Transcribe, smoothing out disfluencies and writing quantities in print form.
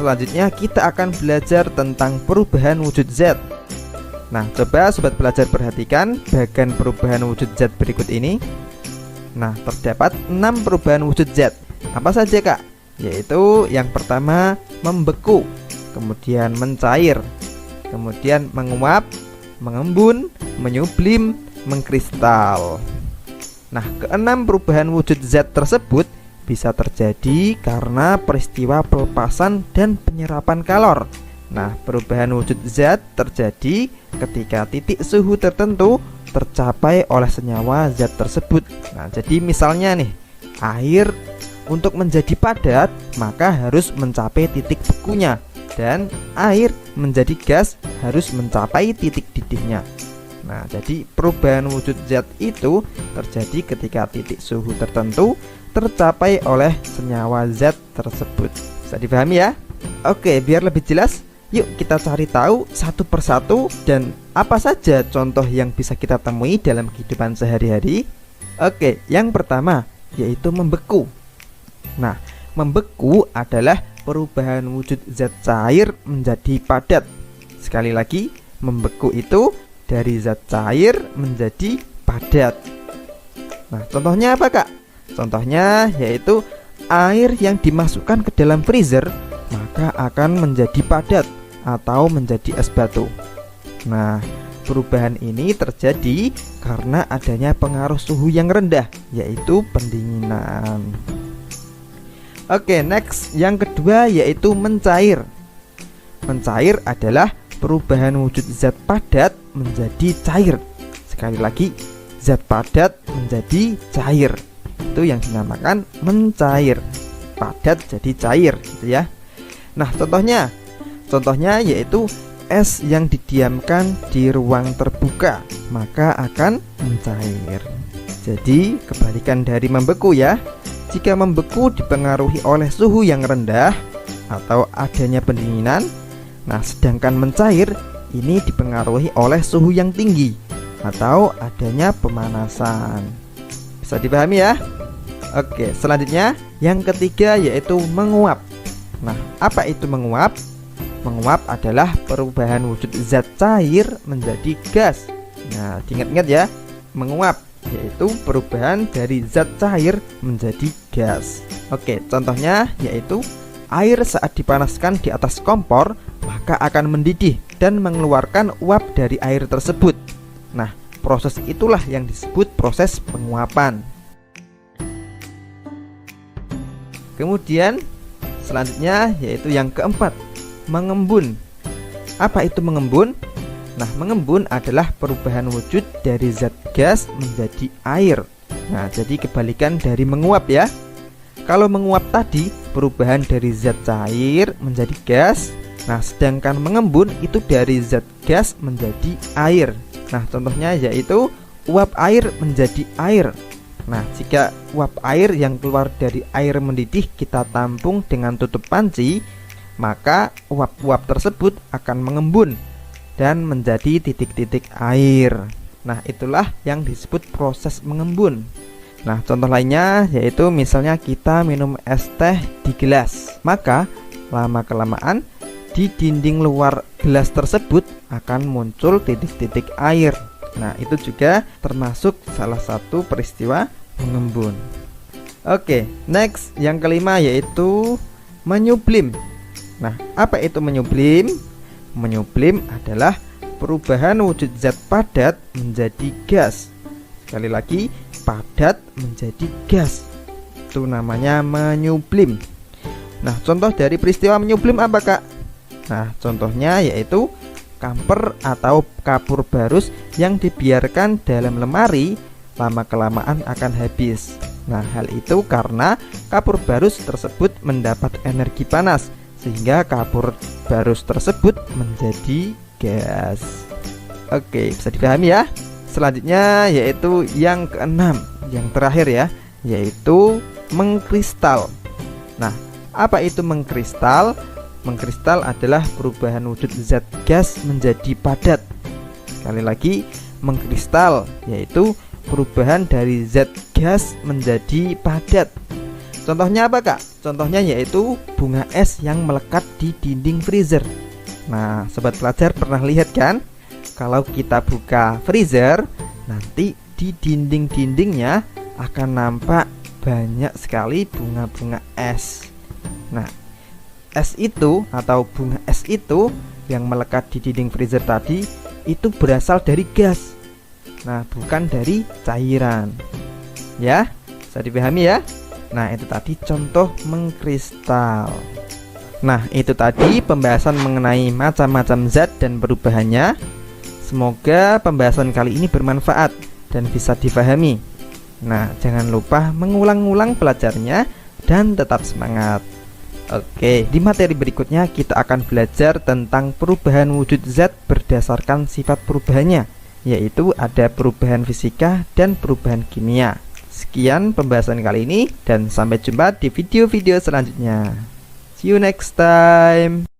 selanjutnya kita akan belajar tentang perubahan wujud zat. Nah, coba sobat belajar perhatikan bagian perubahan wujud zat berikut ini. Nah, terdapat 6 perubahan wujud zat. Apa saja, Kak? Yaitu yang pertama membeku, kemudian mencair, kemudian menguap, mengembun, menyublim, mengkristal. Nah, keenam perubahan wujud zat tersebut bisa terjadi karena peristiwa pelepasan dan penyerapan kalor. Nah, perubahan wujud zat terjadi ketika titik suhu tertentu tercapai oleh senyawa zat tersebut. Nah, jadi misalnya nih, air untuk menjadi padat maka harus mencapai titik bekunya, dan air menjadi gas harus mencapai titik didihnya. Nah, jadi perubahan wujud zat itu terjadi ketika titik suhu tertentu tercapai oleh senyawa zat tersebut. Bisa dipahami ya? Oke, biar lebih jelas, yuk kita cari tahu satu persatu dan apa saja contoh yang bisa kita temui dalam kehidupan sehari-hari. Oke, yang pertama yaitu membeku. Nah, membeku adalah perubahan wujud zat cair menjadi padat. Sekali lagi, membeku itu dari zat cair menjadi padat. Nah, contohnya apa, Kak? Contohnya yaitu air yang dimasukkan ke dalam freezer maka akan menjadi padat atau menjadi es batu. Nah, perubahan ini terjadi karena adanya pengaruh suhu yang rendah, yaitu pendinginan. Oke, next, yang kedua yaitu mencair. Mencair adalah perubahan wujud zat padat menjadi cair. Sekali lagi, zat padat menjadi cair. Itu yang dinamakan mencair. Padat jadi cair, gitu ya. Nah, contohnya yaitu es yang didiamkan di ruang terbuka maka akan mencair. Jadi kebalikan dari membeku ya. Jika membeku dipengaruhi oleh suhu yang rendah atau adanya pendinginan, nah sedangkan mencair ini dipengaruhi oleh suhu yang tinggi atau adanya pemanasan. Bisa dipahami ya? Oke, selanjutnya yang ketiga yaitu menguap. Nah, apa itu menguap? Menguap adalah perubahan wujud zat cair menjadi gas. Nah, diingat-ingat ya, menguap yaitu perubahan dari zat cair menjadi gas. Oke, contohnya yaitu air saat dipanaskan di atas kompor maka akan mendidih dan mengeluarkan uap dari air tersebut. Nah, proses itulah yang disebut proses penguapan. Kemudian selanjutnya yaitu yang keempat, mengembun. Apa itu mengembun? Nah, mengembun adalah perubahan wujud dari zat gas menjadi air. Nah, jadi kebalikan dari menguap ya. Kalau menguap tadi perubahan dari zat cair menjadi gas. Nah, sedangkan mengembun itu dari zat gas menjadi air. Nah, contohnya yaitu uap air menjadi air. Nah, jika uap air yang keluar dari air mendidih kita tampung dengan tutup panci, maka uap-uap tersebut akan mengembun dan menjadi titik-titik air. Nah, itulah yang disebut proses mengembun. Nah, contoh lainnya yaitu misalnya kita minum es teh di gelas, maka lama-kelamaan di dinding luar gelas tersebut akan muncul titik-titik air. Nah, itu juga termasuk salah satu peristiwa mengembun. Oke, next, yang kelima yaitu menyublim. Nah, apa itu menyublim? Menyublim adalah perubahan wujud zat padat menjadi gas. Sekali lagi, padat menjadi gas. Itu namanya menyublim. Nah, contoh dari peristiwa menyublim apa, Kak? Nah, contohnya yaitu kamper atau kapur barus yang dibiarkan dalam lemari lama-kelamaan akan habis. Nah, hal itu karena kapur barus tersebut mendapat energi panas sehingga kapur barus tersebut menjadi gas. Oke, bisa dipahami ya? Selanjutnya yaitu yang keenam, yang terakhir ya, yaitu mengkristal. Nah, apa itu mengkristal? Mengkristal adalah perubahan wujud zat gas menjadi padat. Sekali lagi, mengkristal yaitu perubahan dari zat gas menjadi padat. Contohnya apa, Kak? Contohnya yaitu bunga es yang melekat di dinding freezer. Nah, sobat pelajar pernah lihat kan? Kalau kita buka freezer, nanti di dinding-dindingnya akan nampak banyak sekali bunga-bunga es. Nah, es itu atau bunga es itu yang melekat di dinding freezer tadi itu berasal dari gas. Nah, bukan dari cairan. Ya, bisa dipahami ya? Nah, itu tadi contoh mengkristal. Nah, itu tadi pembahasan mengenai macam-macam zat dan perubahannya. Semoga pembahasan kali ini bermanfaat dan bisa dipahami. Nah, jangan lupa mengulang-ulang pelajarnya dan tetap semangat. Oke, di materi berikutnya kita akan belajar tentang perubahan wujud zat berdasarkan sifat perubahannya, yaitu ada perubahan fisika dan perubahan kimia. Sekian pembahasan kali ini dan sampai jumpa di video-video selanjutnya. See you next time.